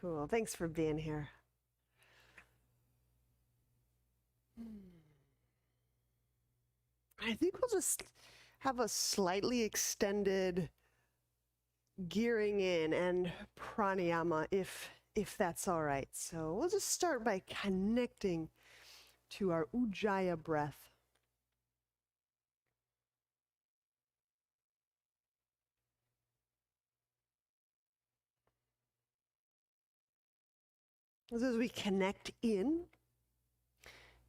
Cool. Thanks for being here. I think we'll just have a slightly extended gearing in and pranayama if that's all right. So we'll just start by connecting to our ujjayi breath. As we connect in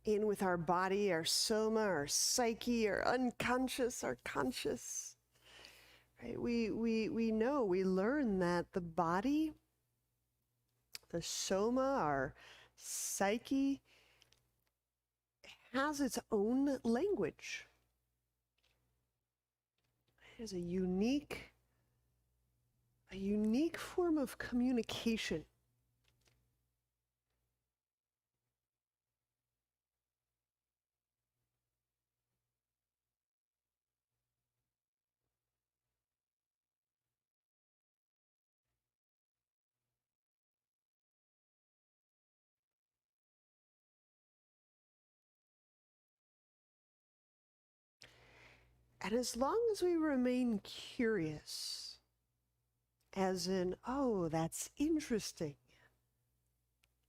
with our body, our soma, our psyche, our unconscious, our conscious. Right? We know, we learn that the body, the soma, our psyche, has its own language. It is a unique form of communication. And as long as we remain curious, as in, oh, that's interesting,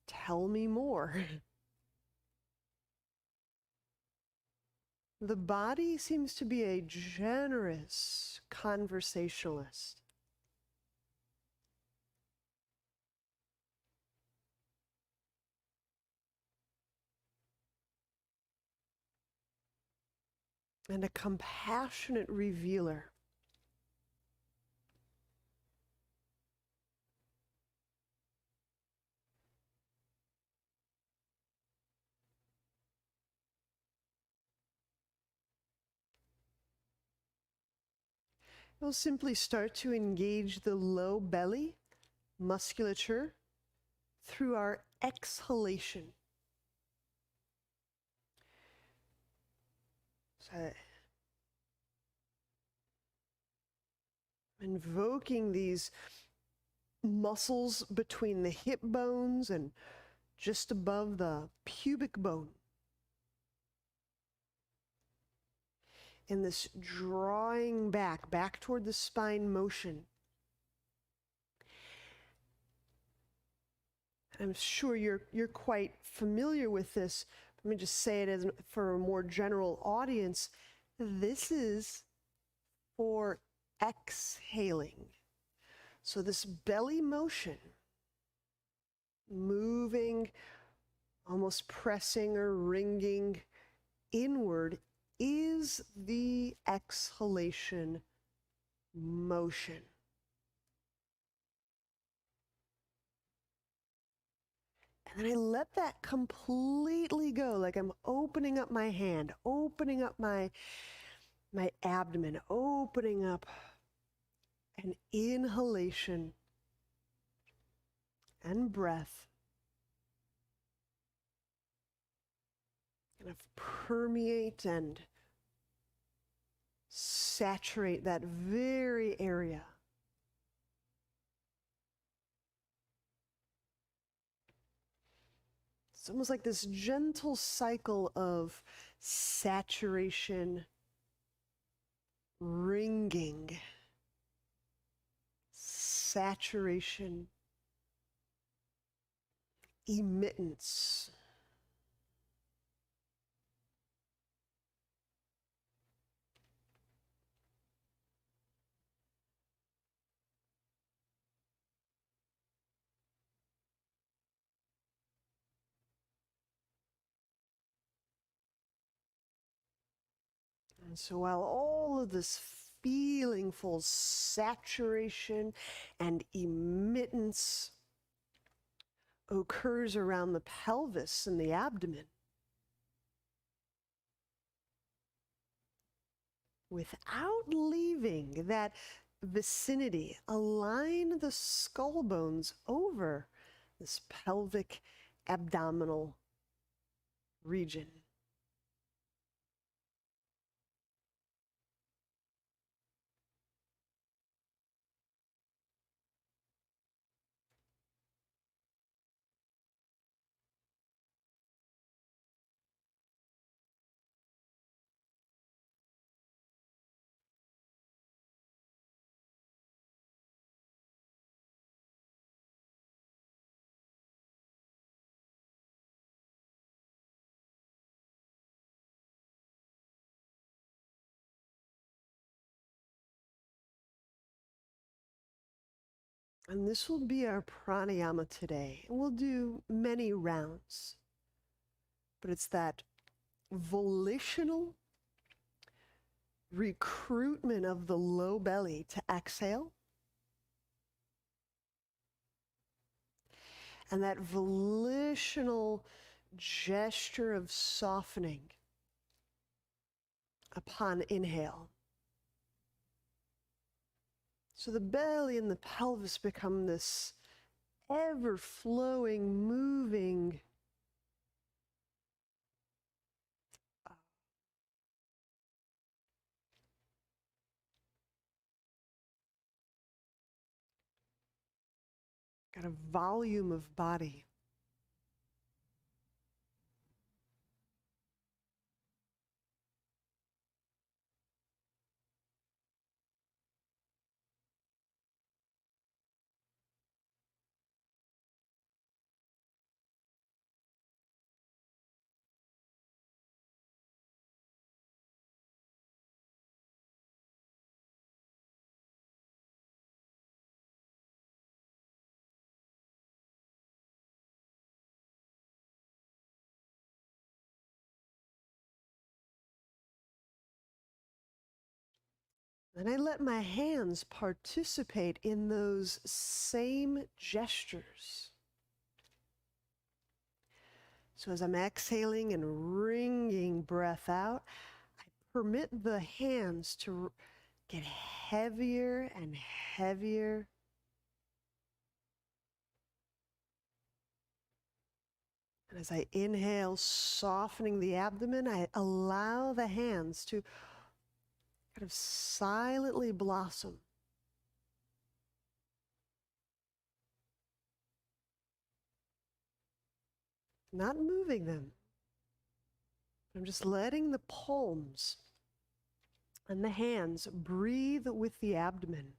tell me more. The body seems to be a generous conversationalist. And a compassionate revealer. We'll simply start to engage the low belly musculature through our exhalation. So invoking these muscles between the hip bones and just above the pubic bone. In this drawing back toward the spine motion. I'm sure you're quite familiar with this. Let me just say it as for a more general audience. This is for exhaling. So this belly motion, moving, almost pressing or ringing inward, is the exhalation motion. And then I let that completely go, like I'm opening up my hand, opening up my abdomen, opening up an inhalation and breath. Kind of permeate and saturate that very area. It's almost like this gentle cycle of saturation, ringing, saturation, emittance. And so while all of this feelingful saturation and emittance occurs around the pelvis and the abdomen, without leaving that vicinity, align the skull bones over this pelvic abdominal region. And this will be our pranayama today. And we'll do many rounds. But it's that volitional recruitment of the low belly to exhale. And that volitional gesture of softening upon inhale. So the belly and the pelvis become this ever-flowing, moving kind of volume of body. And I let my hands participate in those same gestures. So as I'm exhaling and wringing breath out, I permit the hands to get heavier and heavier. And as I inhale, softening the abdomen, I allow the hands to kind of silently blossom. Not moving them. I'm just letting the palms and the hands breathe with the abdomen.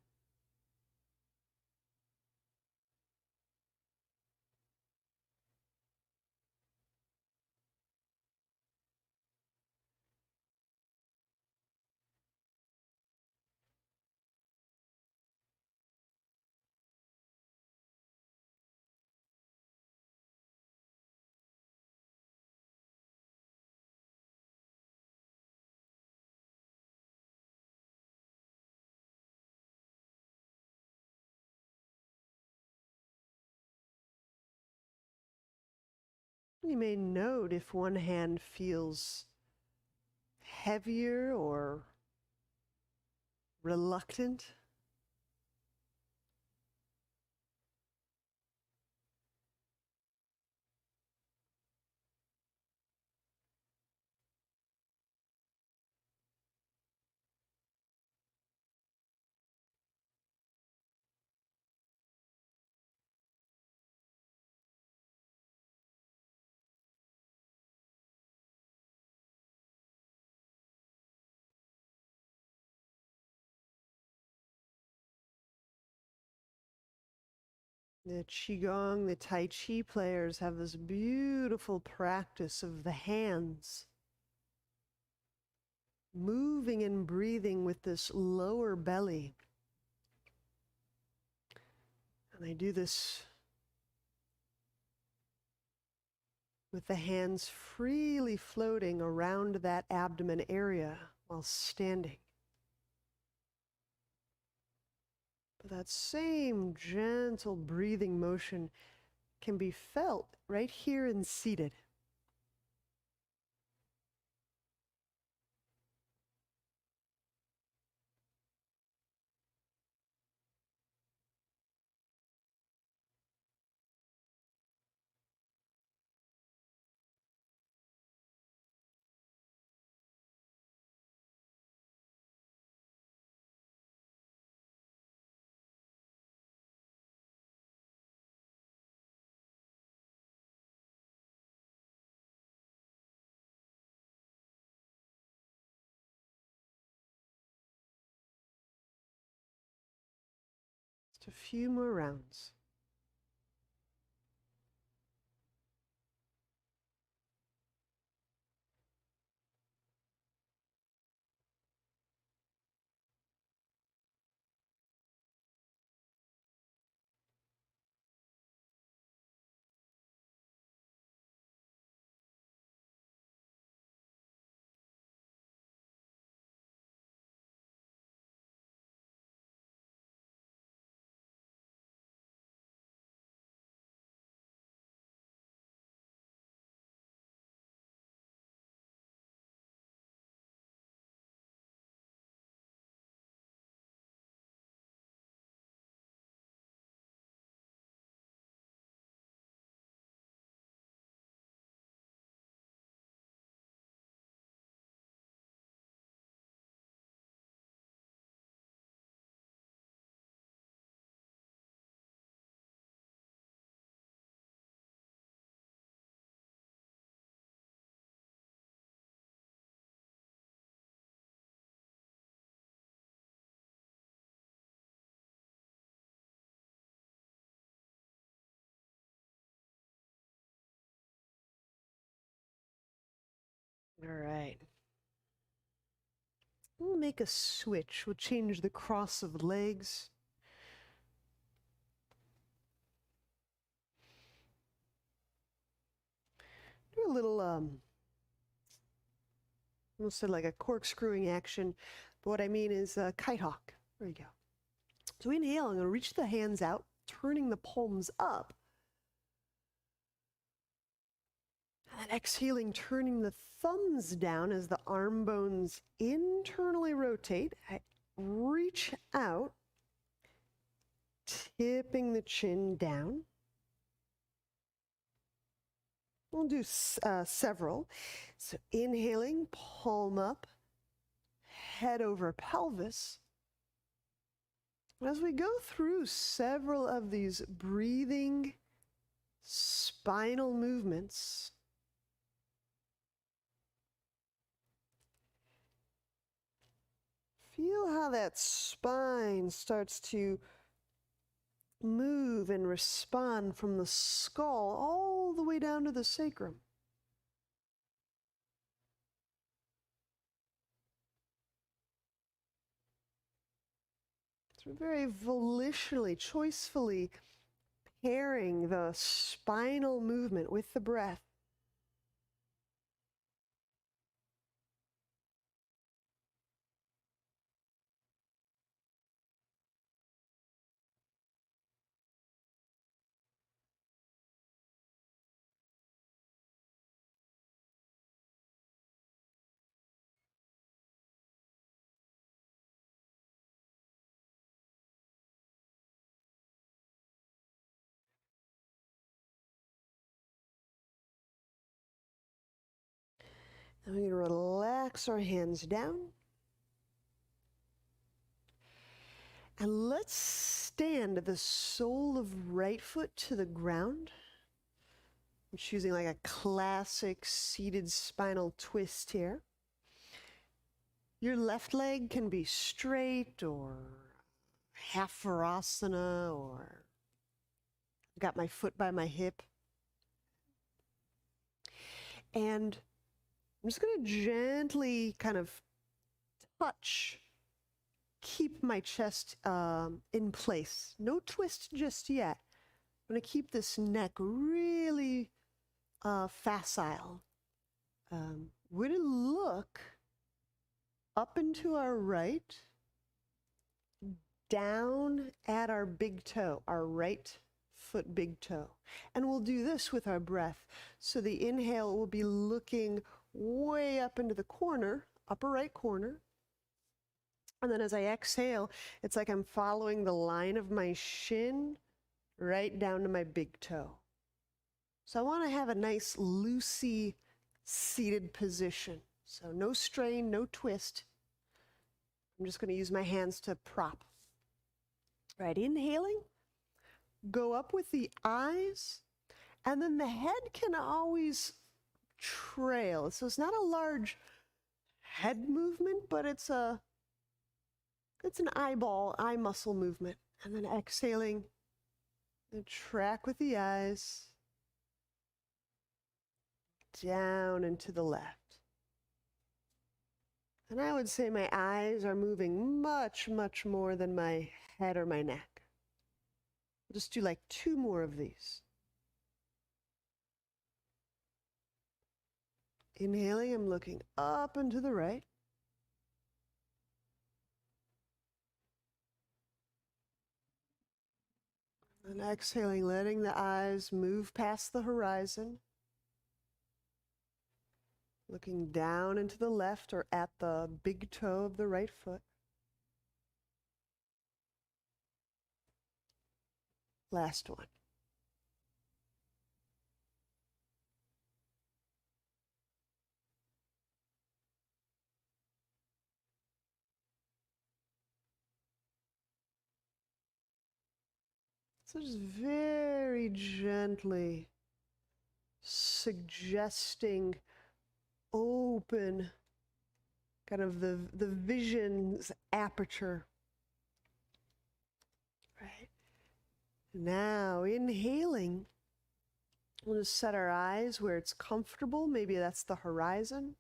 You may note if one hand feels heavier or reluctant. The Qigong, the Tai Chi players have this beautiful practice of the hands moving and breathing with this lower belly. And they do this with the hands freely floating around that abdomen area while standing. But that same gentle breathing motion can be felt right here in seated. Just a few more rounds. All right. We'll make a switch. We'll change the cross of legs. Do a little, almost said like a corkscrewing action. But what I mean is a kite hawk. There you go. So inhale, I'm going to reach the hands out, turning the palms up. And exhaling, turning the thumbs down as the arm bones internally rotate. I reach out, tipping the chin down. We'll do several. So inhaling, palm up, head over pelvis. As we go through several of these breathing spinal movements, feel how that spine starts to move and respond from the skull all the way down to the sacrum. So very volitionally, choicefully pairing the spinal movement with the breath. And we're going to relax our hands down. And let's stand the sole of right foot to the ground. I'm choosing like a classic seated spinal twist here. Your left leg can be straight or half Virasana, or got my foot by my hip. And I'm just going to gently kind of touch, keep my chest in place. No twist just yet. I'm going to keep this neck really facile. We're going to look up and to our right, down at our big toe, our right foot big toe. And we'll do this with our breath. So the inhale will be looking way up into the corner, upper right corner. And then as I exhale, it's like I'm following the line of my shin right down to my big toe. So I want to have a nice loosey seated position. So no strain, no twist. I'm just going to use my hands to prop. Right, inhaling, go up with the eyes, and then the head can always trail. So it's not a large head movement, but it's an eye muscle movement. And then exhaling, and track with the eyes, down and to the left. And I would say my eyes are moving much, much more than my head or my neck. I'll just do like 2 more of these. Inhaling, I'm looking up and to the right. And exhaling, letting the eyes move past the horizon. Looking down and to the left or at the big toe of the right foot. Last one. So just very gently suggesting open kind of the vision's aperture. Right. Now inhaling, we'll just set our eyes where it's comfortable. Maybe that's the horizon.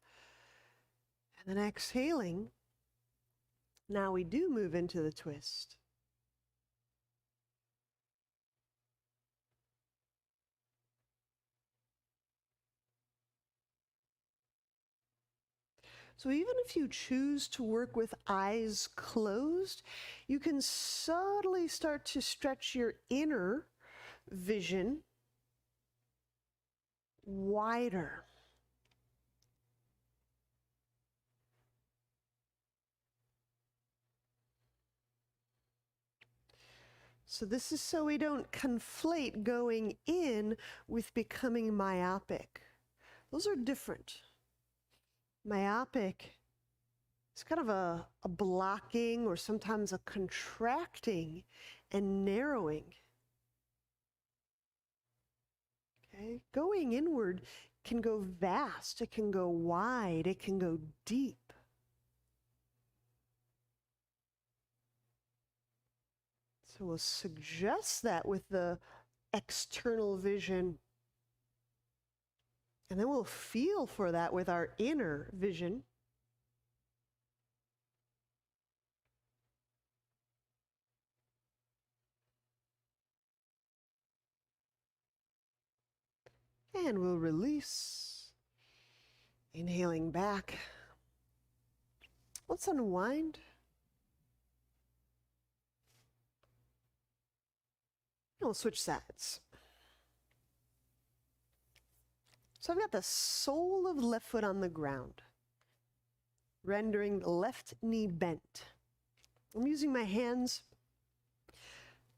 And then exhaling, now we do move into the twist. So even if you choose to work with eyes closed, you can subtly start to stretch your inner vision wider. So this is so we don't conflate going in with becoming myopic. Those are different. Myopic is kind of a blocking or sometimes a contracting and narrowing. Okay? Going inward can go vast, it can go wide, it can go deep. So we'll suggest that with the external vision. And then we'll feel for that with our inner vision. And we'll release. Inhaling back. Let's unwind. And we'll switch sides. So I've got the sole of the left foot on the ground, rendering the left knee bent. I'm using my hands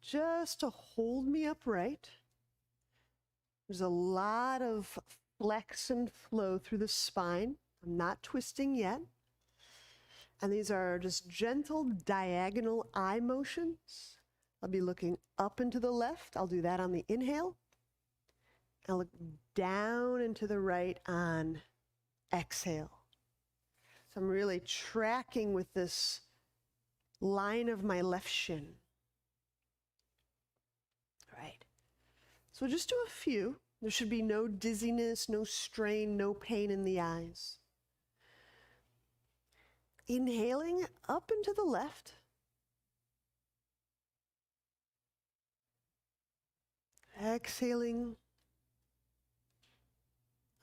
just to hold me upright. There's a lot of flex and flow through the spine. I'm not twisting yet. And these are just gentle diagonal eye motions. I'll be looking up and to the left. I'll do that on the inhale. I'll look down and to the right on exhale. So I'm really tracking with this line of my left shin. All right. So we'll just do a few. There should be no dizziness, no strain, no pain in the eyes. Inhaling up and to the left. Exhaling,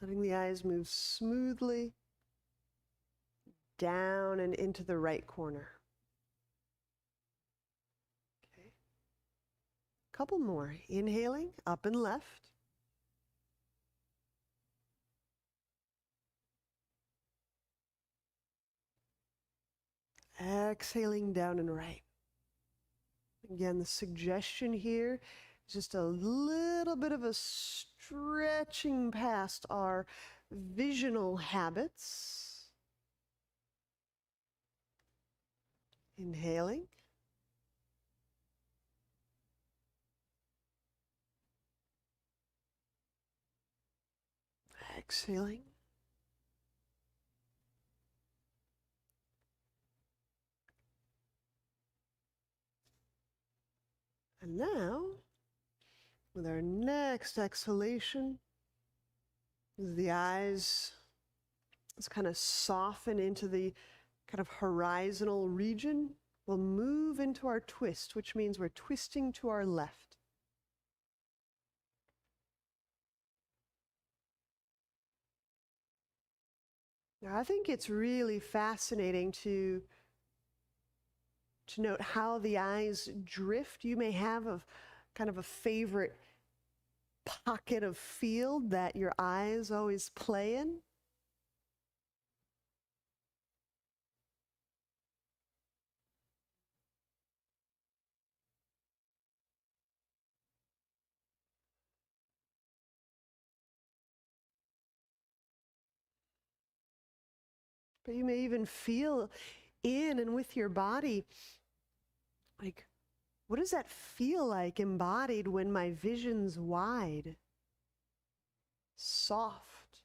letting the eyes move smoothly down and into the right corner. Okay. Couple more. Inhaling, up and left. Exhaling down and right. Again, the suggestion here is just a little bit of a stretching past our visional habits. Inhaling. Exhaling. And now, with our next exhalation, as the eyes let's kind of soften into the kind of horizontal region, we'll move into our twist, which means we're twisting to our left. Now, I think it's really fascinating to note how the eyes drift. You may have a kind of a favorite pocket of field that your eyes always play in. But you may even feel in and with your body, like, what does that feel like embodied when my vision's wide, soft,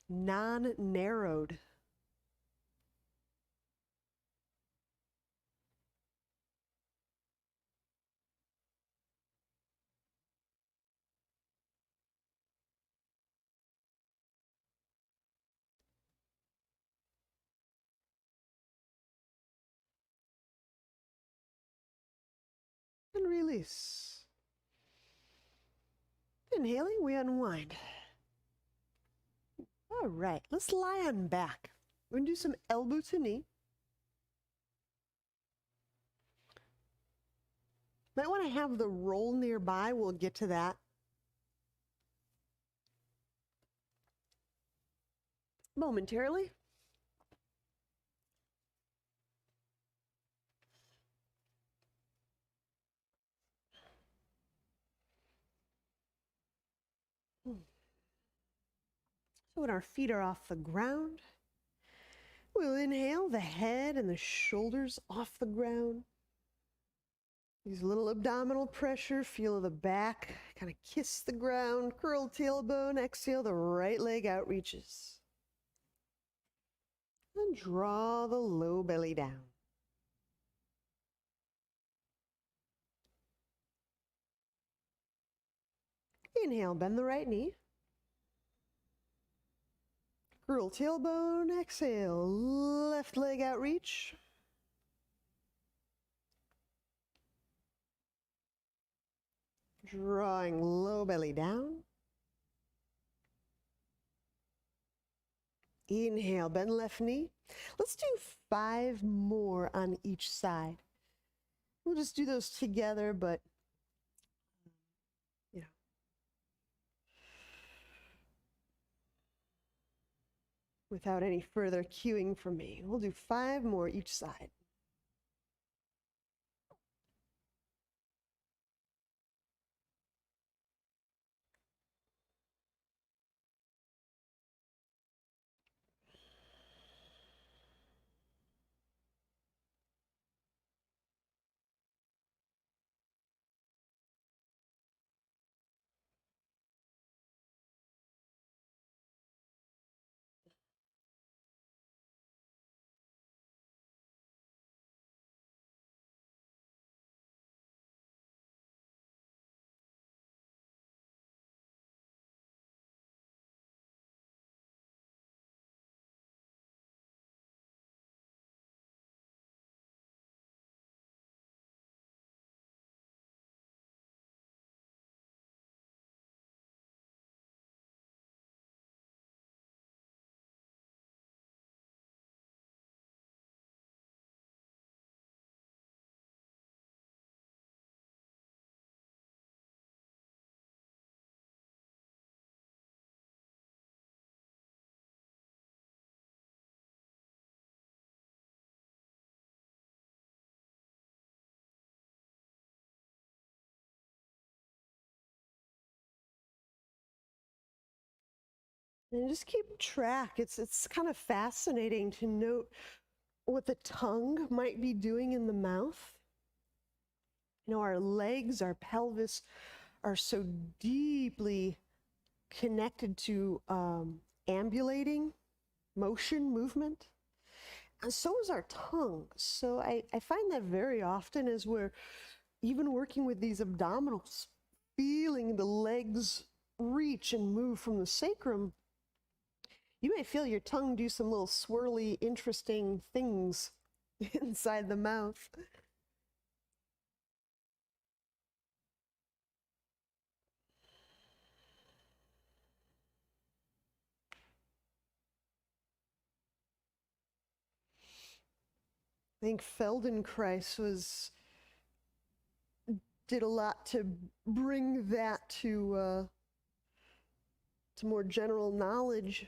non-narrowed? release. Inhaling, we unwind. All right, let's lie on back. We're going to do some elbow to knee. Might want to have the roll nearby. We'll get to that. Momentarily. So when our feet are off the ground, we'll inhale the head and the shoulders off the ground. Use a little abdominal pressure, feel the back, kind of kiss the ground, curl tailbone, exhale, the right leg out reaches. And draw the low belly down. Inhale, bend the right knee. Curl tailbone, exhale, left leg out reach. Drawing low belly down. Inhale, bend left knee. Let's do 5 more on each side. We'll just do those together, but without any further cueing from me. We'll do 5 more each side. And just keep track. It's kind of fascinating to note what the tongue might be doing in the mouth. You know, our legs, our pelvis are so deeply connected to ambulating motion, movement. And so is our tongue. So I find that very often as we're even working with these abdominals, feeling the legs reach and move from the sacrum, you may feel your tongue do some little swirly, interesting things inside the mouth. I think Feldenkrais did a lot to bring that to more general knowledge.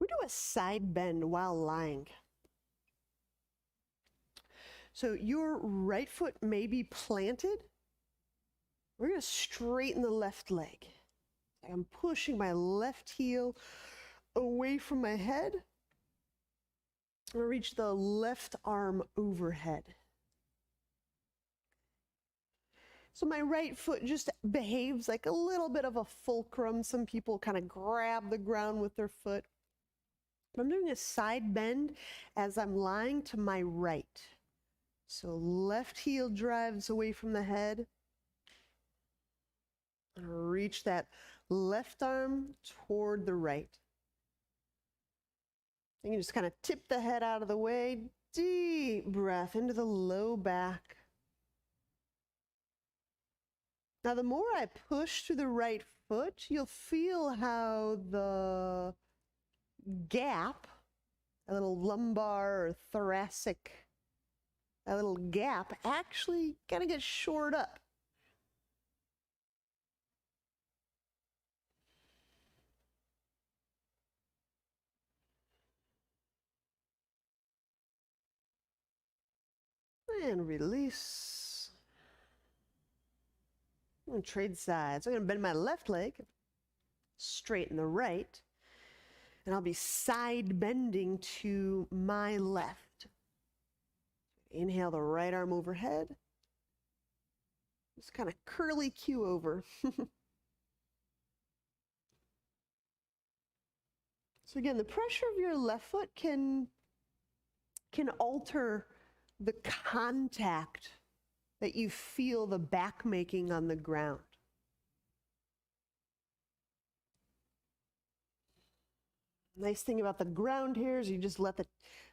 do a side bend while lying. So your right foot may be planted. We're going to straighten the left leg. I'm pushing my left heel away from my head. I'm going to reach the left arm overhead. So my right foot just behaves like a little bit of a fulcrum. Some people kind of grab the ground with their foot. I'm doing a side bend as I'm lying to my right. So left heel drives away from the head. And reach that left arm toward the right. You can just kind of tip the head out of the way. Deep breath into the low back. Now, the more I push through the right foot, you'll feel how the gap, a little lumbar or thoracic, that little gap actually kind of gets shored up. And release. I'm going to trade sides. I'm going to bend my left leg, straighten the right, and I'll be side bending to my left. Inhale the right arm overhead. Just kind of curly Q over. So again, the pressure of your left foot can alter the contact that you feel the back making on the ground. Nice thing about the ground here is you just let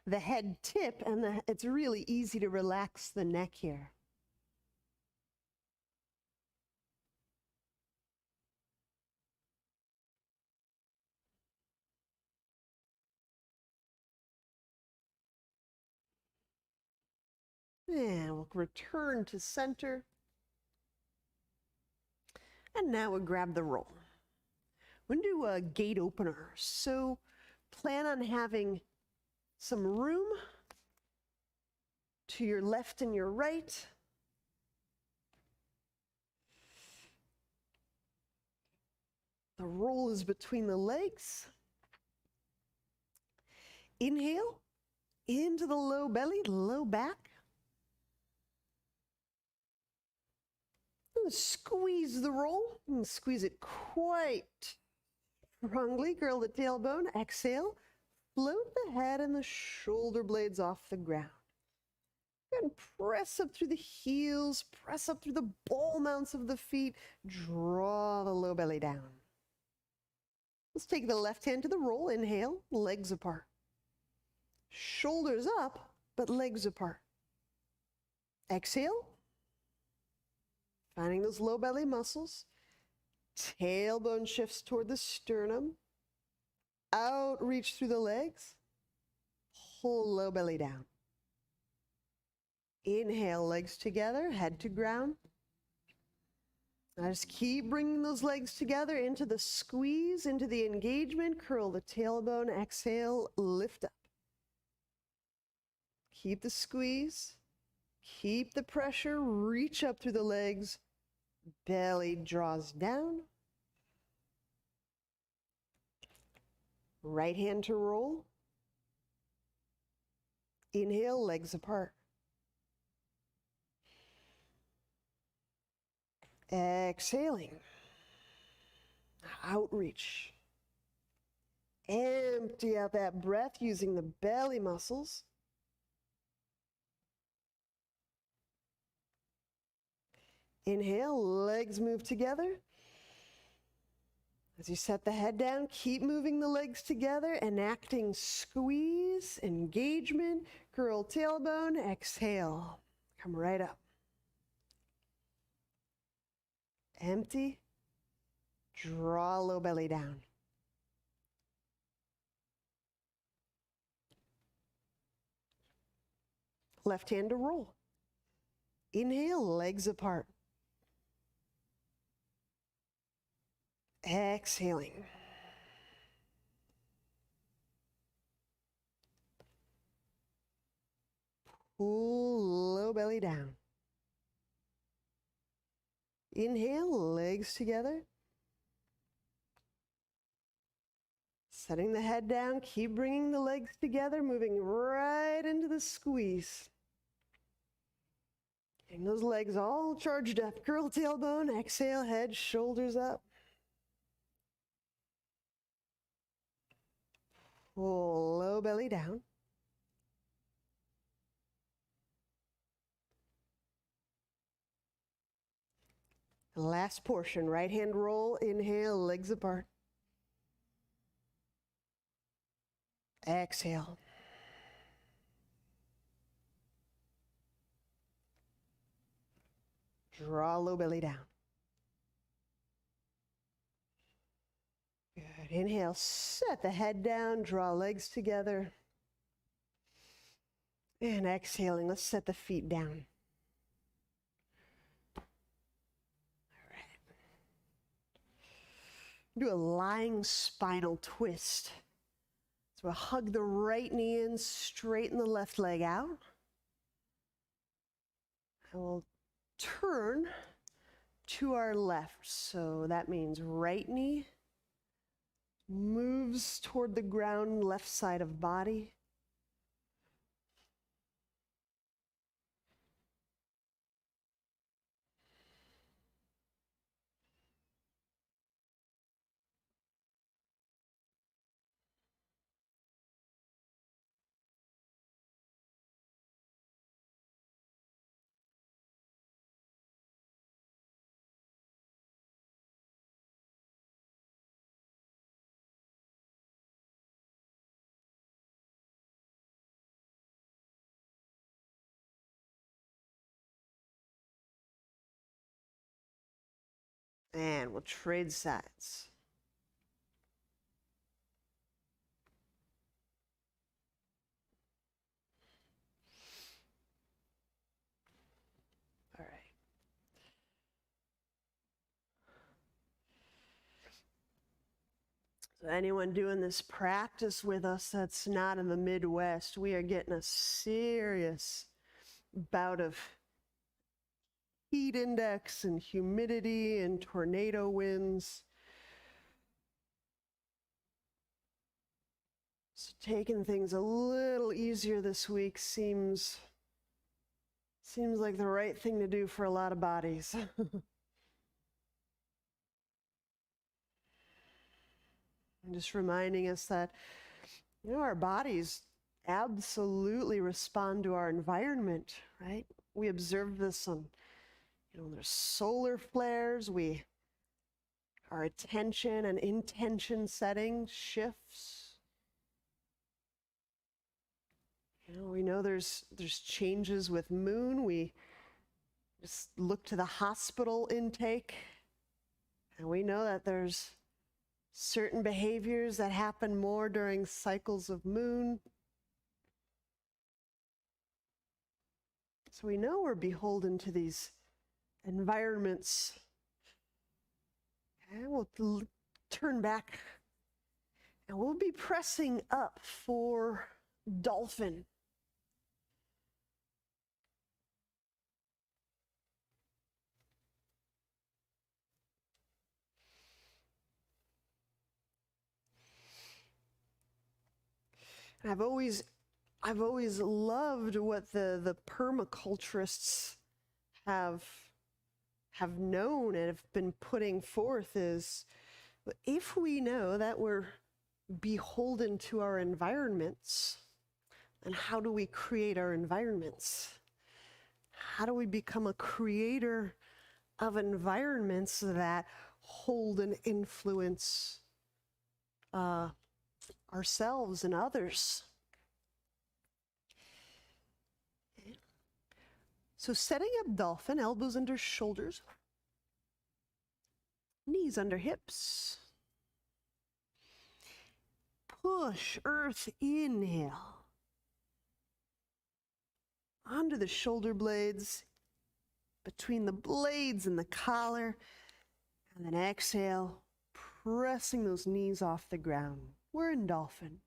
the head tip, and it's really easy to relax the neck here. And we'll return to center. And now we'll grab the roll. We're going to do a gate opener. So plan on having some room to your left and your right. The roll is between the legs. Inhale into the low belly, low back. Squeeze the roll and squeeze it quite strongly. Curl the tailbone. Exhale. Float the head and the shoulder blades off the ground. And press up through the heels. Press up through the ball mounts of the feet. Draw the low belly down. Let's take the left hand to the roll. Inhale. Legs apart. Shoulders up, but legs apart. Exhale. Finding those low belly muscles. Tailbone shifts toward the sternum. Out, reach through the legs. Pull low belly down. Inhale, legs together, head to ground. Now just keep bringing those legs together into the squeeze, into the engagement. Curl the tailbone. Exhale, lift up. Keep the squeeze. Keep the pressure. Reach up through the legs. Belly draws down. Right hand to roll. Inhale, legs apart. Exhaling. Outreach. Empty out that breath using the belly muscles. Inhale, legs move together. As you set the head down, keep moving the legs together, enacting squeeze, engagement, curl tailbone, exhale. Come right up. Empty, draw low belly down. Left hand to roll. Inhale, legs apart. Exhaling. Pull low belly down. Inhale, legs together. Setting the head down, keep bringing the legs together, moving right into the squeeze. Getting those legs all charged up. Curl tailbone, exhale, head, shoulders up. Pull low belly down. Last portion, right hand roll, inhale, legs apart. Exhale. Draw low belly down. Good. Inhale, set the head down, draw legs together. And exhaling, let's set the feet down. All right. Do a lying spinal twist. So we'll hug the right knee in, straighten the left leg out. And we'll turn to our left. So that means right knee moves toward the ground, left side of body. And we'll trade sides. All right. So anyone doing this practice with us that's not in the Midwest, we are getting a serious bout of heat index and humidity and tornado winds. So taking things a little easier this week seems like the right thing to do for a lot of bodies. I'm just reminding us that, our bodies absolutely respond to our environment, right? We observe this on, there's solar flares, our attention and intention setting shifts. We know there's changes with moon. We just look to the hospital intake, and we know that there's certain behaviors that happen more during cycles of moon. So we know we're beholden to these environments. And we'll turn back, and we'll be pressing up for dolphin. I've always loved what the permaculturists have known and have been putting forth is, if we know that we're beholden to our environments, then how do we create our environments? How do we become a creator of environments that hold and influence ourselves and others? So setting up dolphin, elbows under shoulders, knees under hips. Push, earth, inhale. Onto the shoulder blades, between the blades and the collar, and then exhale, pressing those knees off the ground. We're in dolphin.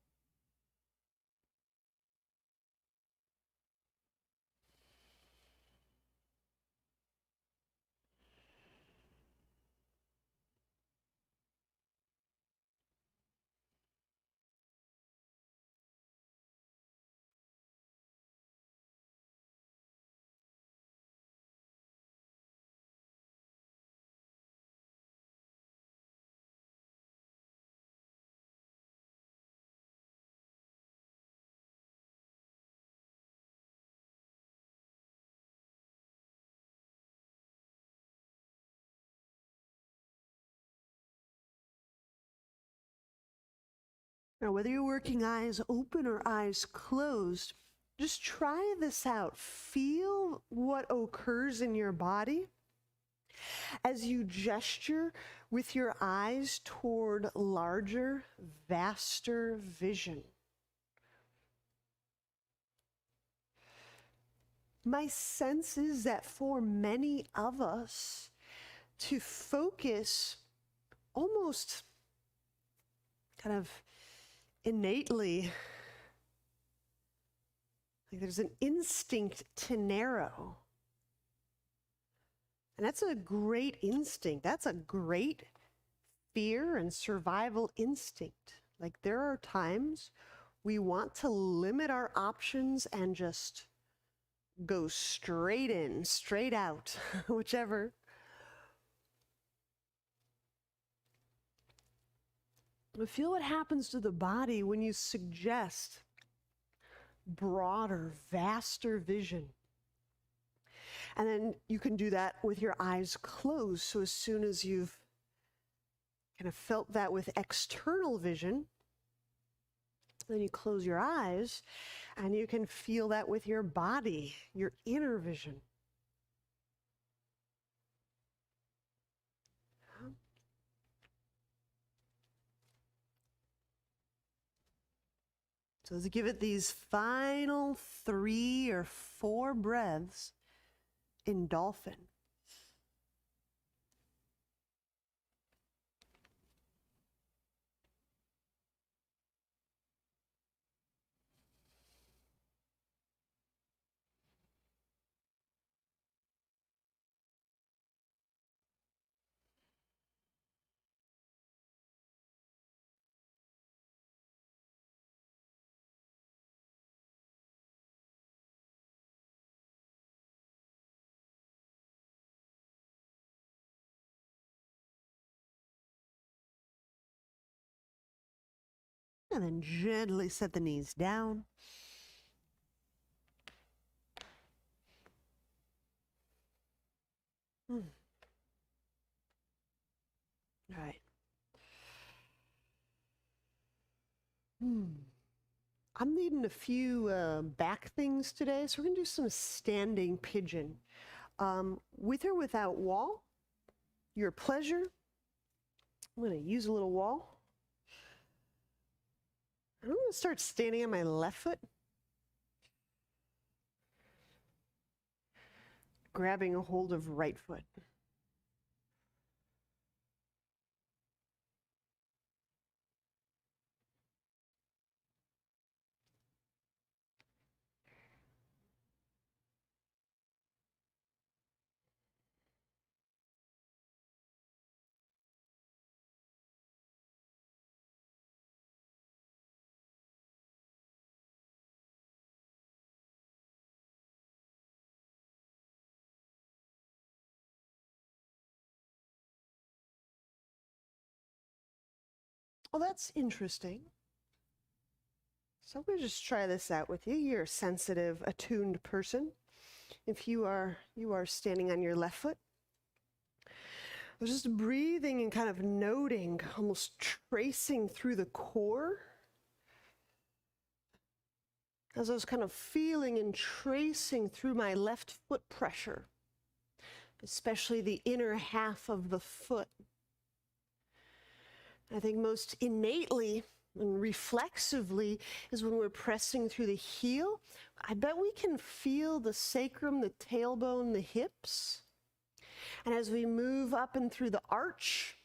Now, whether you're working eyes open or eyes closed, just try this out. Feel what occurs in your body as you gesture with your eyes toward larger, vaster vision. My sense is that for many of us, to focus almost kind of innately, like there's an instinct to narrow. And that's a great instinct. That's a great fear and survival instinct. Like there are times we want to limit our options and just go straight in, straight out, whichever. But feel what happens to the body when you suggest broader, vaster vision. And then you can do that with your eyes closed. So as soon as you've kind of felt that with external vision, then you close your eyes and you can feel that with your body, your inner vision. So let's give it these final 3 or 4 breaths in dolphin. And then gently set the knees down. All right. I'm needing a few back things today, so we're going to do some standing pigeon. With or without wall, your pleasure. I'm going to use a little wall. I'm going to start standing on my left foot, grabbing a hold of right foot. Well, that's interesting. So I'm going to just try this out with you. You're a sensitive, attuned person. If you are standing on your left foot, I was just breathing and kind of noting, almost tracing through the core. As I was kind of feeling and tracing through my left foot pressure, especially the inner half of the foot. I think most innately and reflexively is when we're pressing through the heel. I bet we can feel the sacrum, the tailbone, the hips. And as we move up and through the arch,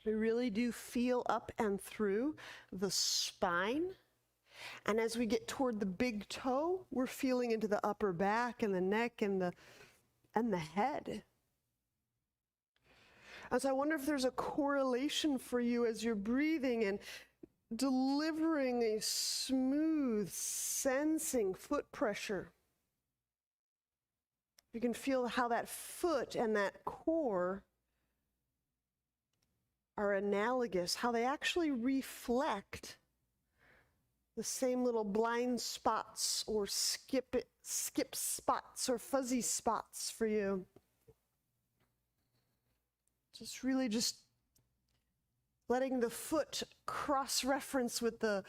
we really do feel up and through the spine. And as we get toward the big toe, we're feeling into the upper back and the neck and the head. And so I wonder if there's a correlation for you as you're breathing and delivering a smooth, sensing foot pressure. You can feel how that foot and that core are analogous, how they actually reflect the same little blind spots or skip spots or fuzzy spots for you. Just really just letting the foot cross-reference with the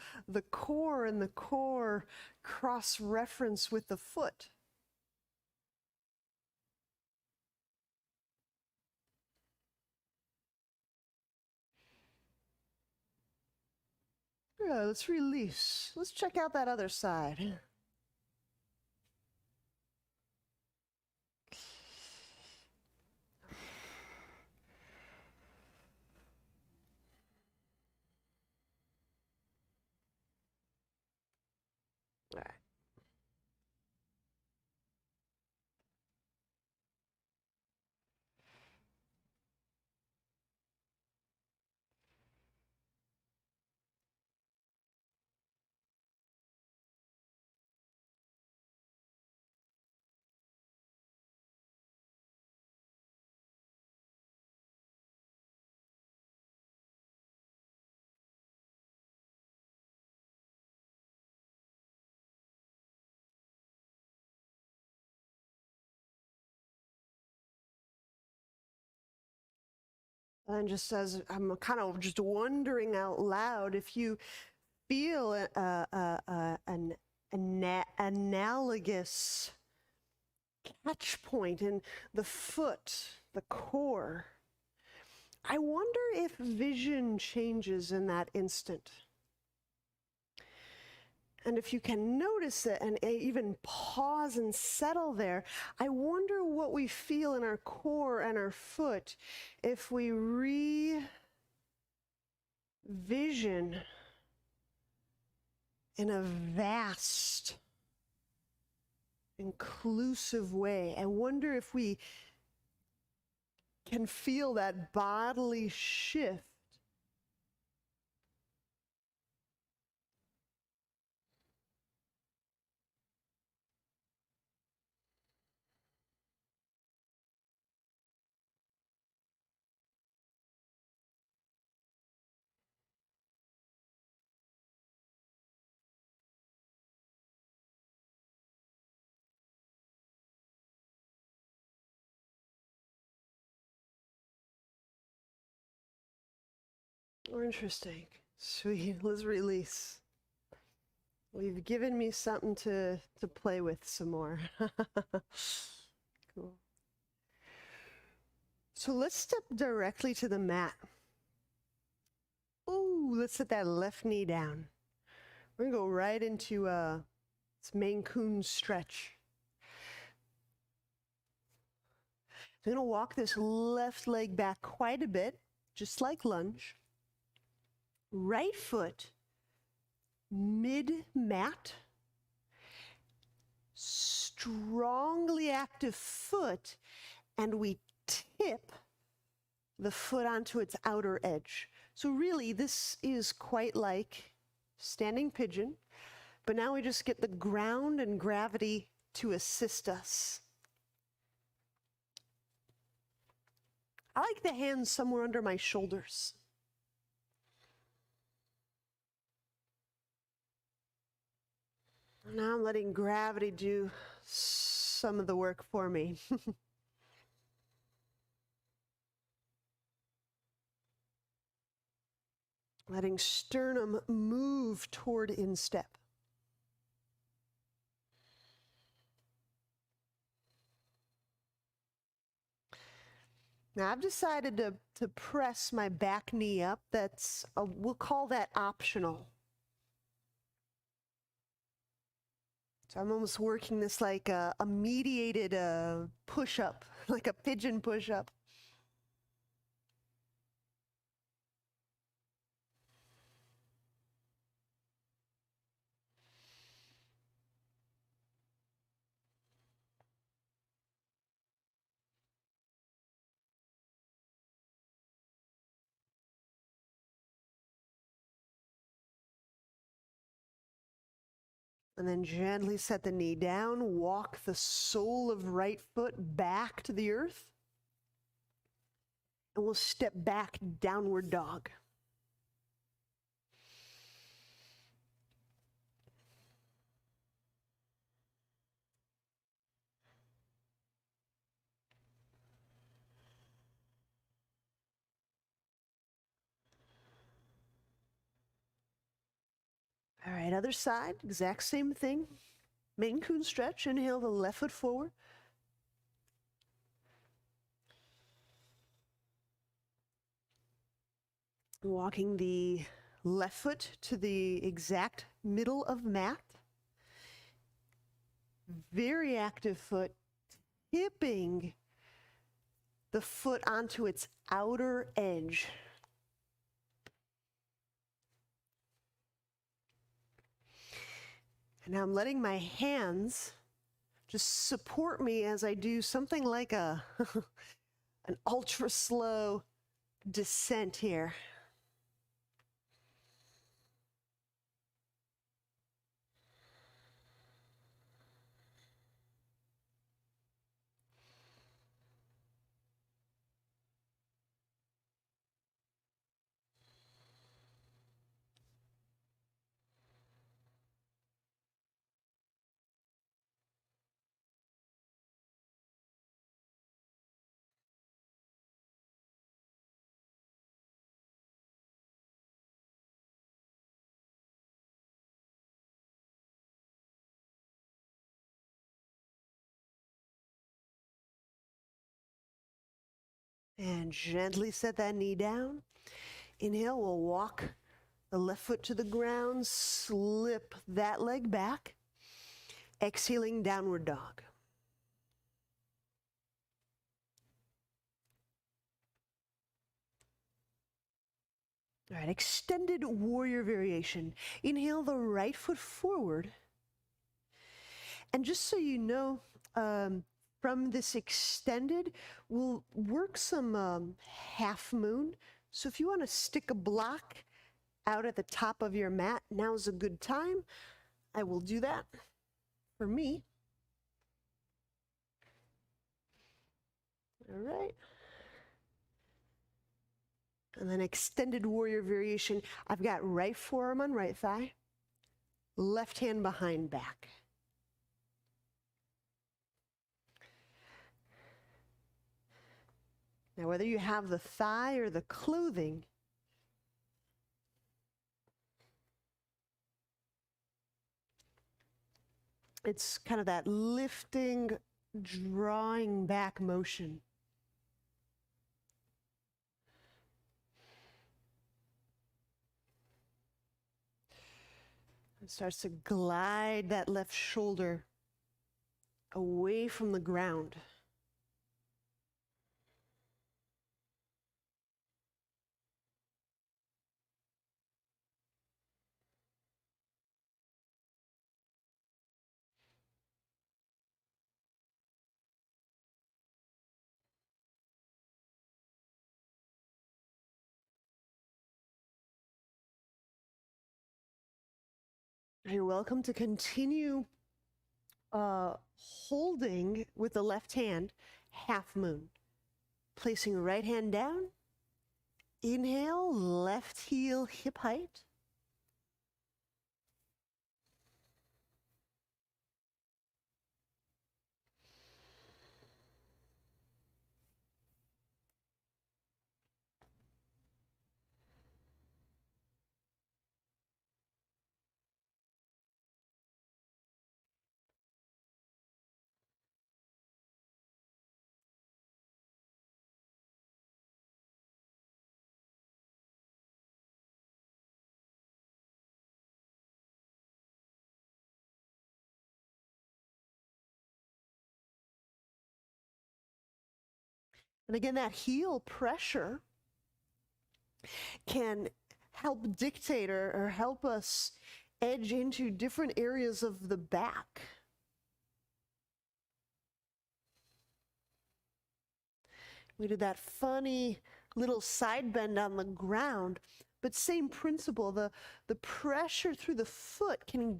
core, and the core cross-reference with the foot. Yeah, let's release. Let's check out that other side. All right. And just as I'm kind of just wondering out loud, if you feel an analogous catch point in the foot, the core, I wonder if vision changes in that instant. And if you can notice it and even pause and settle there, I wonder what we feel in our core and our foot if we re-vision in a vast, inclusive way. I wonder if we can feel that bodily shift. Oh, interesting. Sweet. Let's release. You've given me something to play with some more. Cool. So let's step directly to the mat. Ooh, let's set that left knee down. We're gonna go right into this Maine Coon stretch. So I'm gonna walk this left leg back quite a bit, just like lunge. Right foot mid-mat. Strongly active foot, and we tip the foot onto its outer edge. So really, this is quite like standing pigeon, but now we just get the ground and gravity to assist us. I like the hands somewhere under my shoulders. Now I'm letting gravity do some of the work for me. Letting sternum move toward instep. Now I've decided to press my back knee up. We'll call that optional. So I'm almost working this like a mediated push-up, like a pigeon push-up. And then gently set the knee down, walk the sole of right foot back to the earth. And we'll step back, downward dog. All right, other side, exact same thing. Main Coon stretch. Inhale the left foot forward. Walking the left foot to the exact middle of mat. Very active foot, tipping the foot onto its outer edge. And now I'm letting my hands just support me as I do something like an ultra slow descent here. And gently set that knee down. Inhale, we'll walk the left foot to the ground, slip that leg back. Exhaling, downward dog. All right, extended warrior variation. Inhale the right foot forward. And just so you know, from this extended, we'll work some half moon. So if you want to stick a block out at the top of your mat, now's a good time. I will do that for me. All right. And then extended warrior variation. I've got right forearm on right thigh, left hand behind back. Now, whether you have the thigh or the clothing, it's kind of that lifting, drawing back motion. It starts to glide that left shoulder away from the ground. You're welcome to continue holding with the left hand, half moon. Placing right hand down. Inhale, left heel hip height. And again, that heel pressure can help dictate or help us edge into different areas of the back. We did that funny little side bend on the ground, but same principle. The pressure through the foot can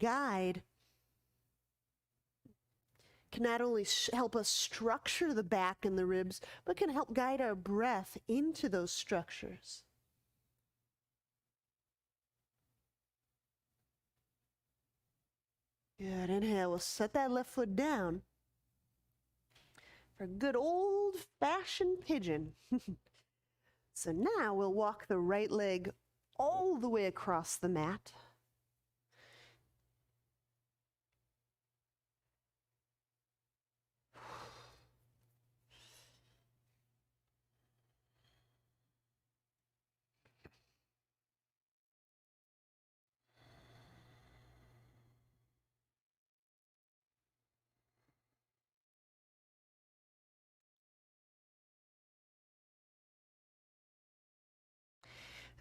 not only help us structure the back and the ribs, but can help guide our breath into those structures. Good, inhale, we'll set that left foot down for a good old-fashioned pigeon. So now we'll walk the right leg all the way across the mat.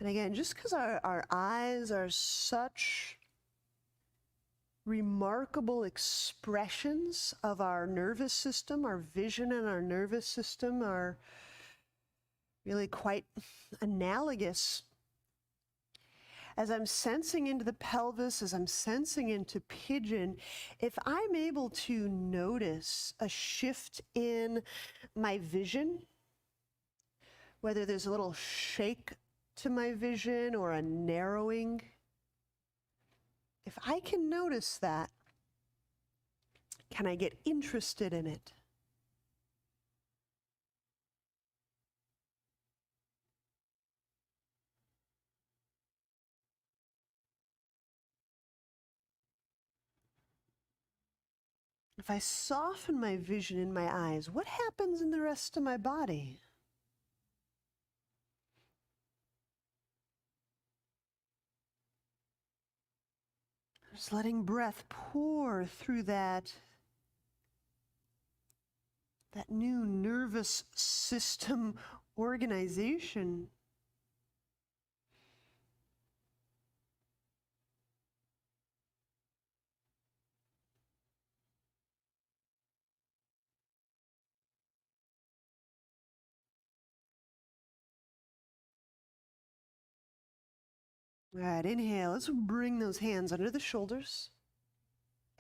And again, just because our eyes are such remarkable expressions of our nervous system, our vision and our nervous system are really quite analogous. As I'm sensing into the pelvis, as I'm sensing into pigeon, if I'm able to notice a shift in my vision, whether there's a little shake to my vision or a narrowing, if I can notice that, can I get interested in it? If I soften my vision in my eyes, what happens in the rest of my body? Just letting breath pour through that new nervous system organization. All right, inhale. Let's bring those hands under the shoulders.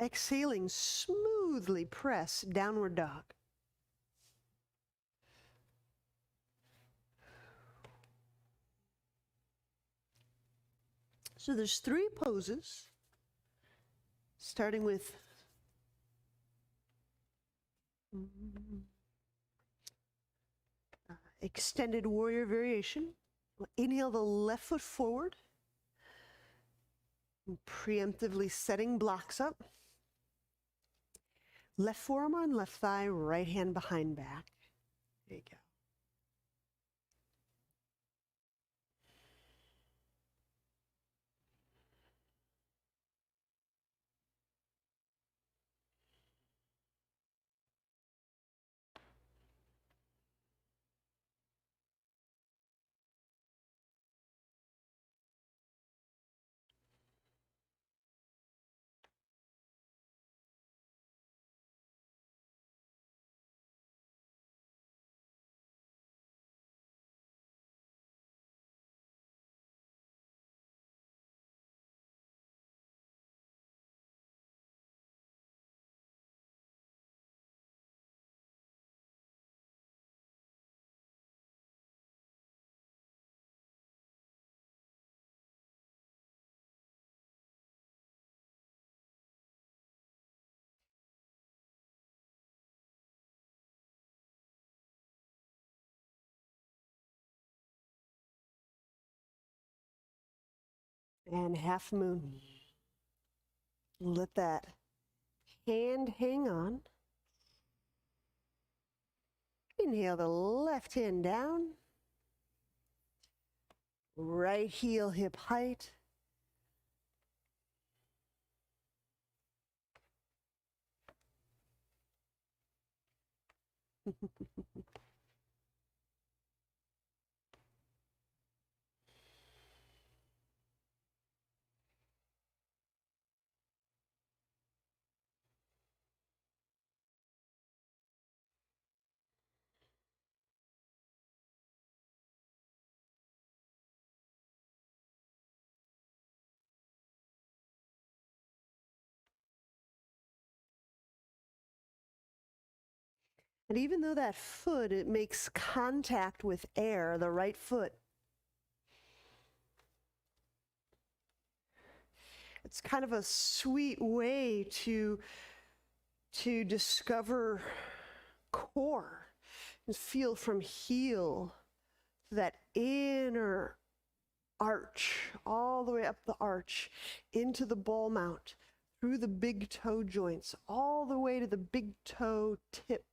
Exhaling, smoothly press downward dog. So there's 3 poses, starting with extended warrior variation. Inhale the left foot forward, preemptively setting blocks up. Left forearm on left thigh, right hand behind back. There you go. And half moon. Let that hand hang on. Inhale the left hand down. Right heel hip height. And even though that foot, it makes contact with air, the right foot, it's kind of a sweet way to discover core and feel from heel to that inner arch, all the way up the arch, into the ball mount, through the big toe joints, all the way to the big toe tip.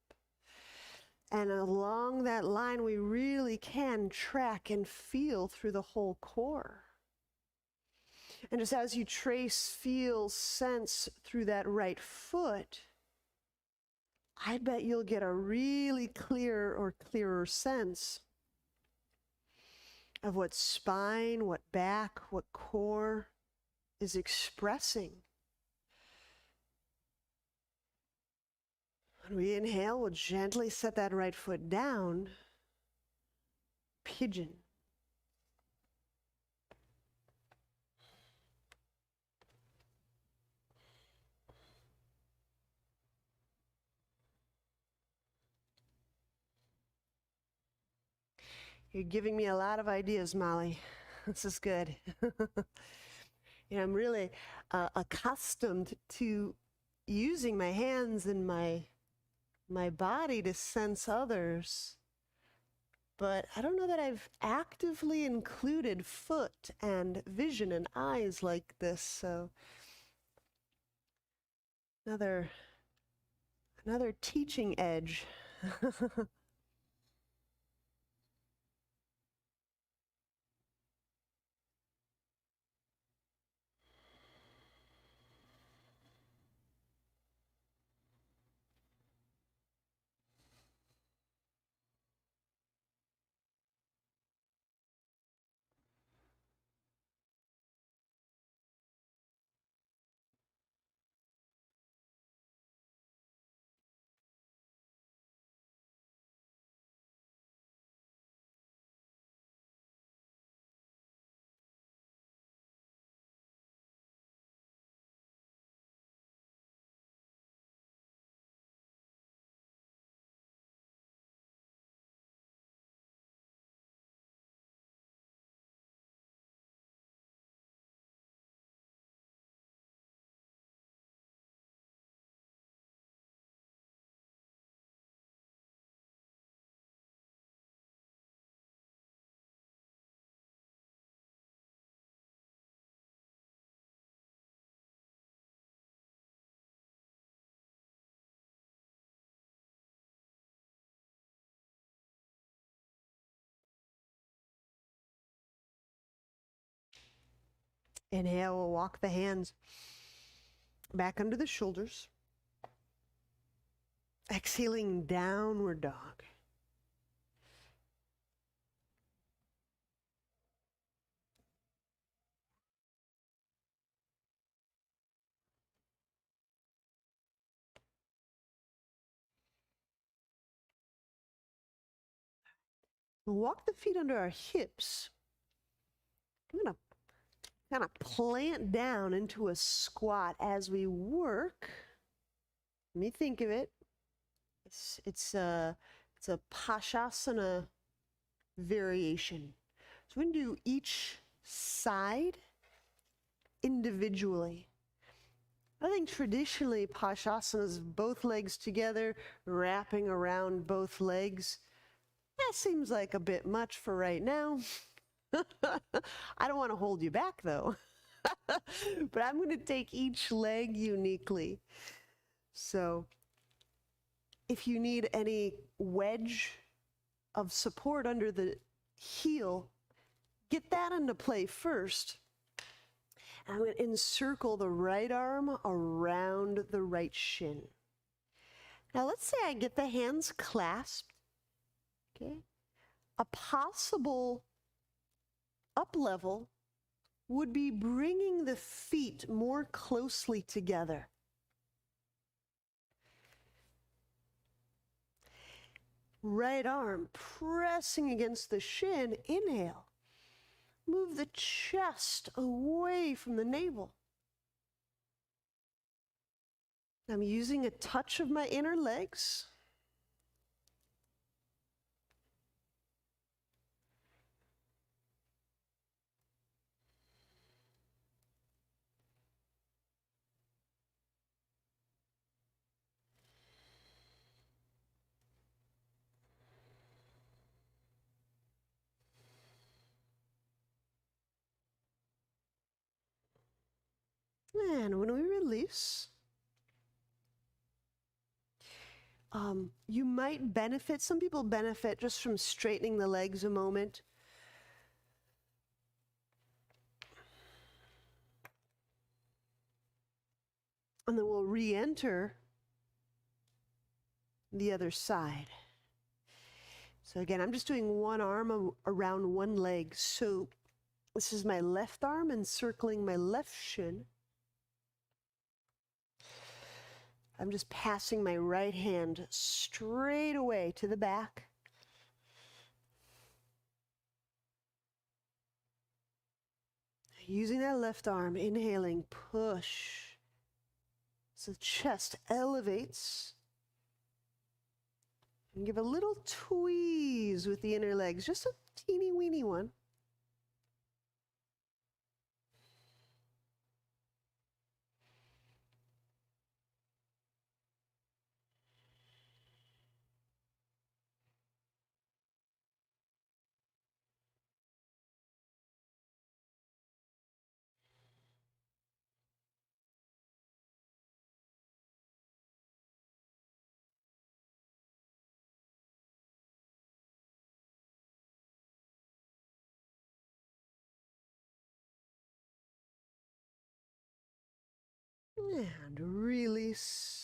And along that line, we really can track and feel through the whole core. And just as you trace, feel, sense through that right foot, I bet you'll get a really clear or clearer sense of what spine, what back, what core is expressing. When we inhale, we'll gently set that right foot down. Pigeon. You're giving me a lot of ideas, Molly. This is good. I'm really accustomed to using my hands and my body to sense others. But I don't know that I've actively included foot and vision and eyes like this. So another teaching edge. Inhale, we'll walk the hands back under the shoulders. Exhaling, downward dog. We'll walk the feet under our hips. I'm going to kind of plant down into a squat as we work. Let me think of it. It's a Pashasana variation. So we're going to do each side individually. I think traditionally Pashasana is both legs together, wrapping around both legs. That seems like a bit much for right now. I don't want to hold you back though. But I'm going to take each leg uniquely. So if you need any wedge of support under the heel, get that into play first. I'm going to encircle the right arm around the right shin. Now let's say I get the hands clasped. Okay. A possible up level would be bringing the feet more closely together. Right arm pressing against the shin. Inhale. Move the chest away from the navel. I'm using a touch of my inner legs. And when we release, you might benefit, some people benefit just from straightening the legs a moment. And then we'll re-enter the other side. So again, I'm just doing one arm around one leg. So this is my left arm encircling my left shin. I'm just passing my right hand straight away to the back. Using that left arm, inhaling, push. So the chest elevates. And give a little tweeze with the inner legs, just a teeny weeny one. And release.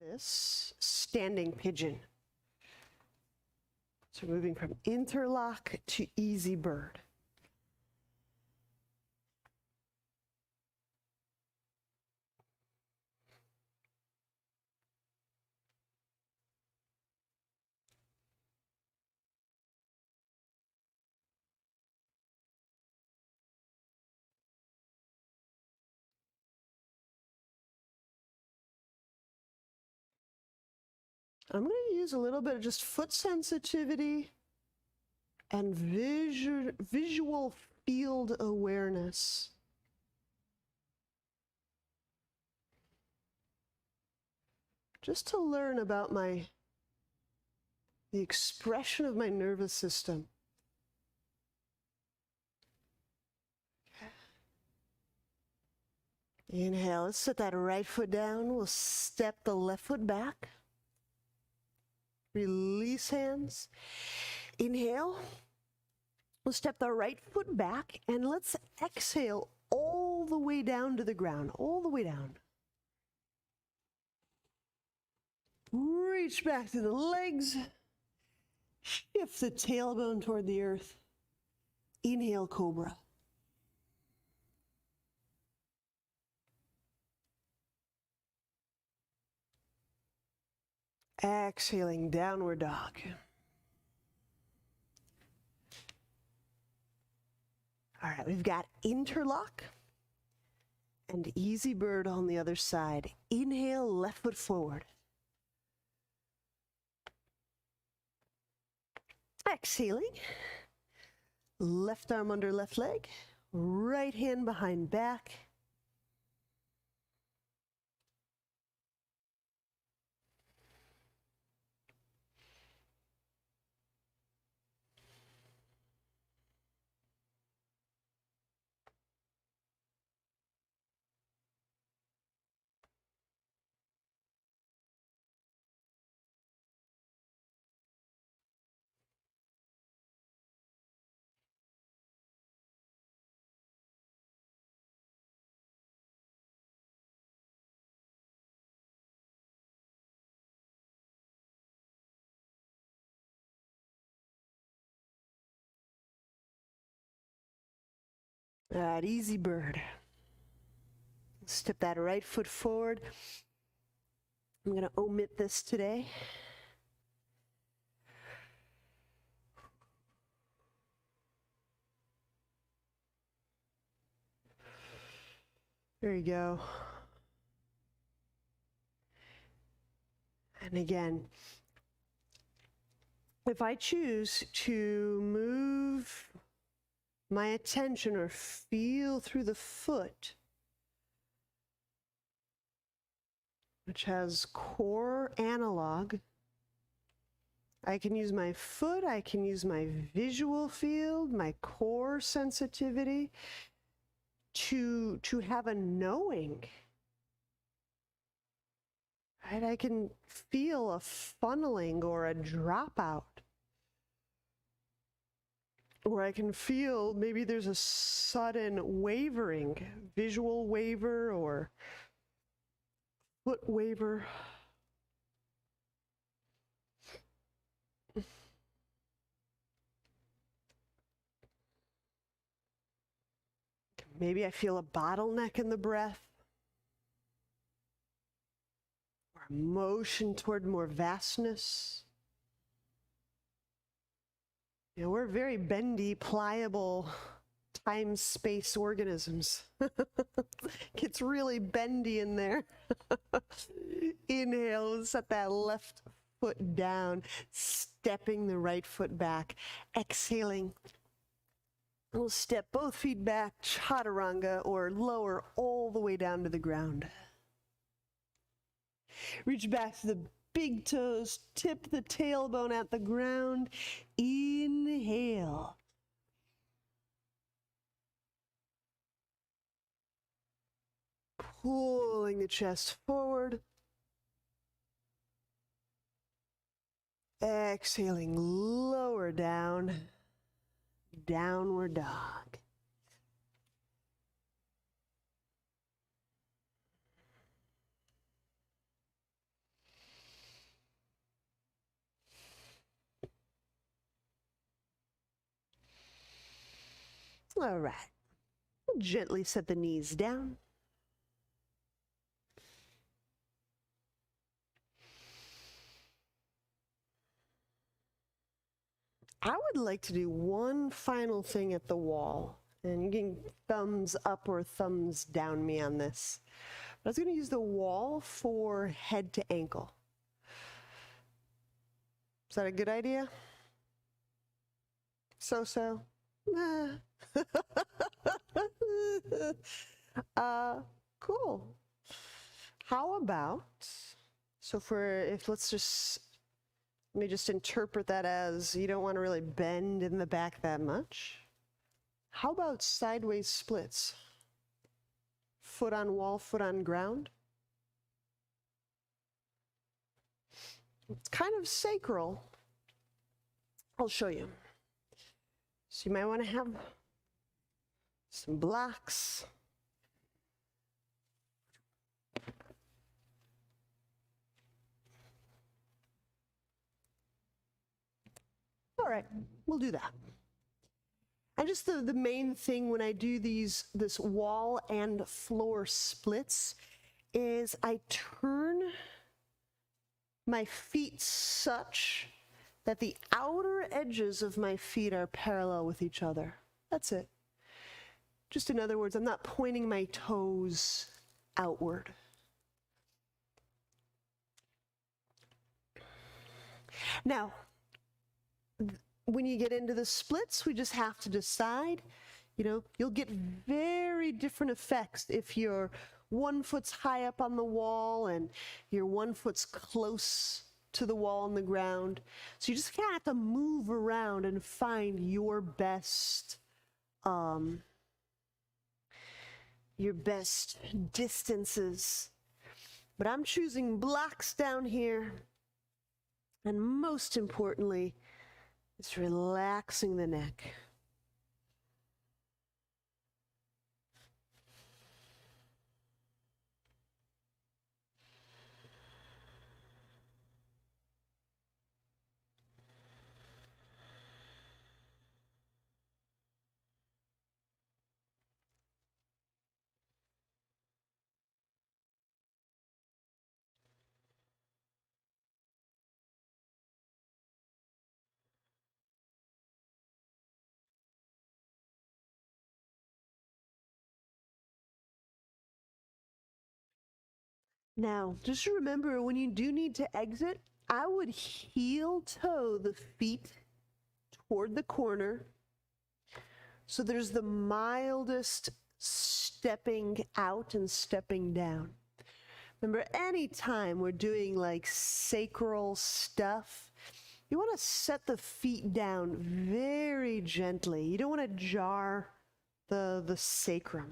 This standing pigeon. So moving from interlock to easy bird. I'm going to use a little bit of just foot sensitivity and visual field awareness. Just to learn about the expression of my nervous system. Okay. Inhale, let's set that right foot down. We'll step the left foot back. Release hands. Inhale. We'll step the right foot back and let's exhale all the way down to the ground, all the way down. Reach back to the legs. Shift the tailbone toward the earth. Inhale, cobra. Exhaling, downward dog. All right, we've got interlock and easy bird on the other side. Inhale, left foot forward. Exhaling, left arm under left leg, right hand behind back. All right, easy bird. Step that right foot forward. I'm going to omit this today. There you go. And again, if I choose to move my attention or feel through the foot, which has core analog, I can use my foot, I can use my visual field, my core sensitivity to have a knowing. Right? I can feel a funneling or a dropout. Or I can feel maybe there's a sudden wavering, visual waver or foot waver. Maybe I feel a bottleneck in the breath, or a motion toward more vastness. You know, we're very bendy, pliable, time-space organisms. Gets really bendy in there. Inhale, set that left foot down, stepping the right foot back. Exhaling. We'll step both feet back, chaturanga, or lower all the way down to the ground. Reach back to the big toes, tip the tailbone at the ground. Inhale. Pulling the chest forward. Exhaling, lower down. Downward dog. All right. Gently set the knees down. I would like to do one final thing at the wall, and you can thumbs up or thumbs down me on this. But I was going to use the wall for head to ankle. Is that a good idea? So-so? Nah. Cool. How about, let me just interpret that as you don't want to really bend in the back that much. How about sideways splits? Foot on wall, foot on ground. It's kind of sacral. I'll show you. So you might want to have some blocks. All right, we'll do that. And just the main thing when I do this wall and floor splits is I turn my feet such that the outer edges of my feet are parallel with each other. That's it. Just in other words, I'm not pointing my toes outward. Now, when you get into the splits, we just have to decide, you'll get very different effects if your one foot's high up on the wall and your one foot's close to the wall on the ground. So you just kind of have to move around and find your best distances. But I'm choosing blocks down here. And most importantly, it's relaxing the neck. Now, just remember when you do need to exit, I would heel toe the feet toward the corner. So there's the mildest stepping out and stepping down. Remember, anytime we're doing like sacral stuff, you want to set the feet down very gently. You don't want to jar the sacrum.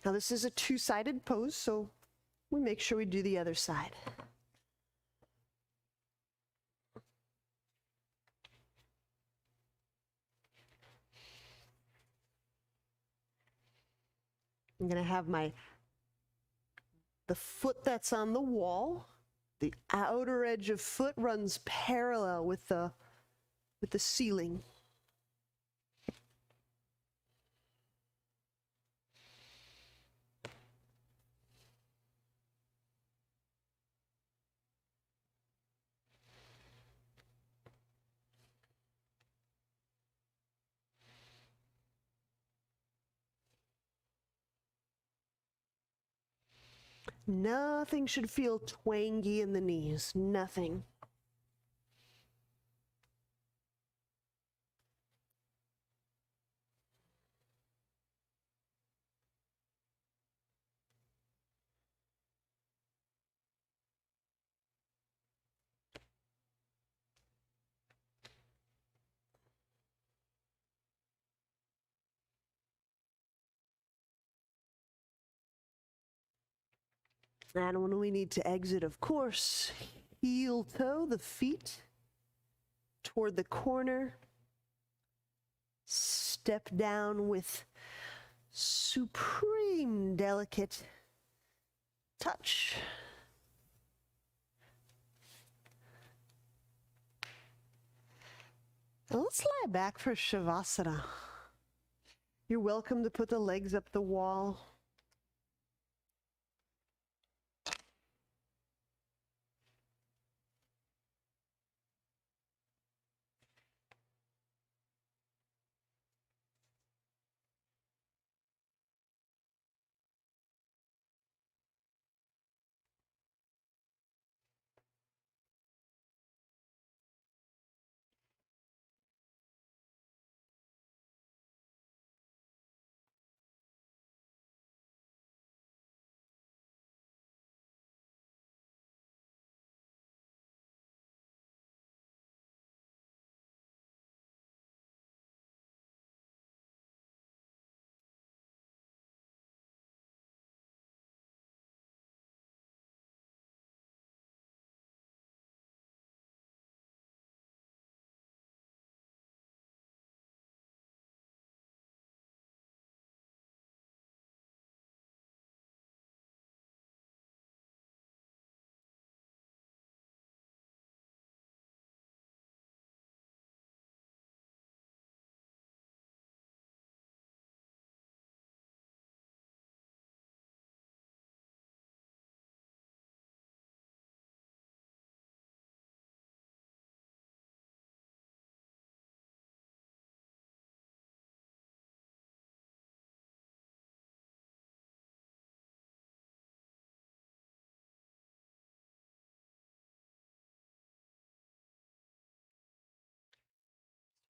Now, this is a two-sided pose, so we make sure we do the other side. I'm going to have the foot that's on the wall, the outer edge of foot runs parallel with the ceiling. Nothing should feel twangy in the knees, nothing. And when we need to exit, of course, heel toe the feet toward the corner. Step down with supreme delicate touch. And let's lie back for Shavasana. You're welcome to put the legs up the wall.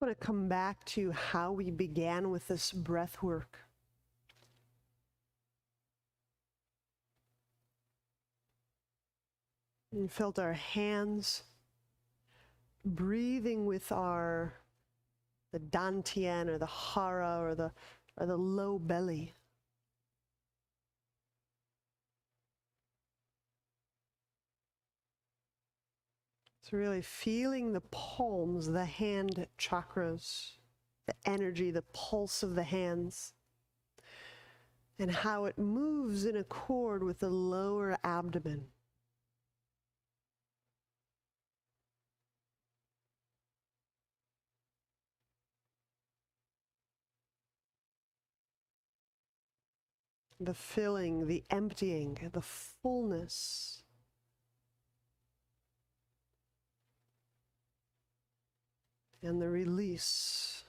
want to come back to how we began with this breath work. And felt our hands breathing with the dantian or the hara or the low belly. So really feeling the palms, the hand chakras, the energy, the pulse of the hands, and how it moves in accord with the lower abdomen. The filling, the emptying, the fullness. And the release.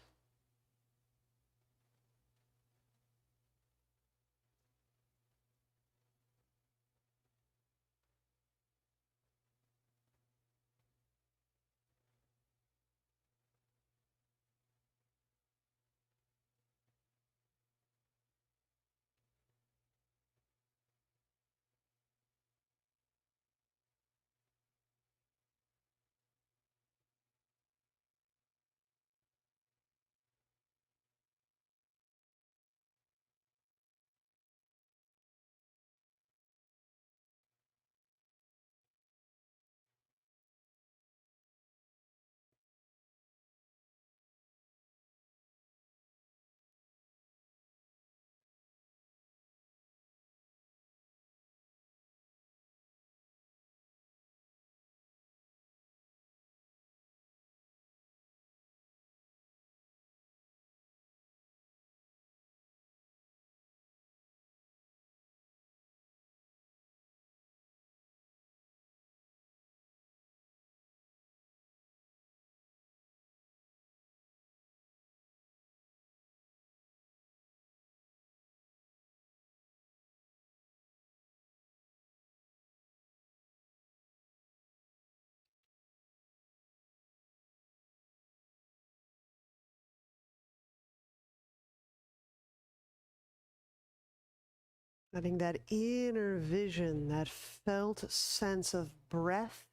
Letting that inner vision, that felt sense of breath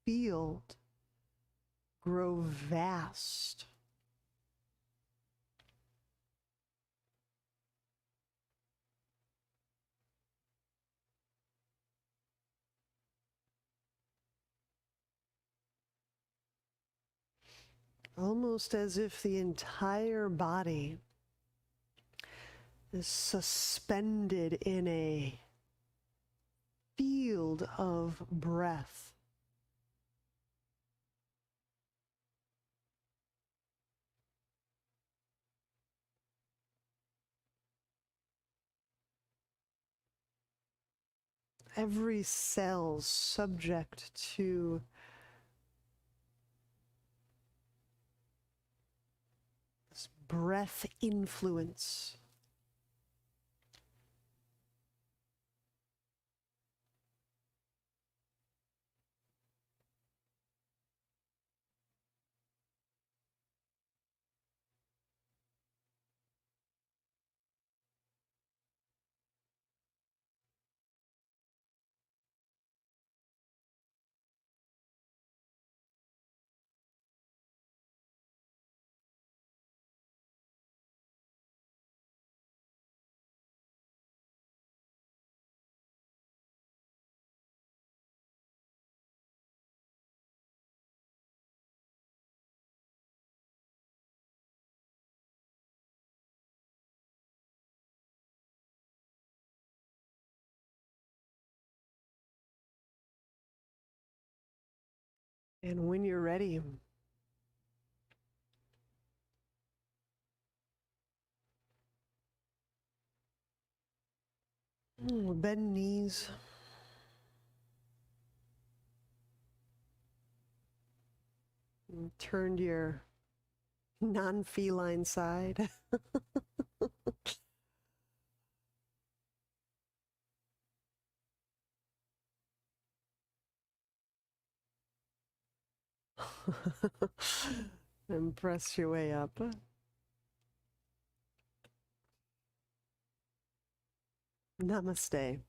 field grow vast. Almost as if the entire body is suspended in a field of breath. Every cell subject to this breath influence. And when you're ready, bend knees. Turn to your non-feline side. And press your way up. Namaste.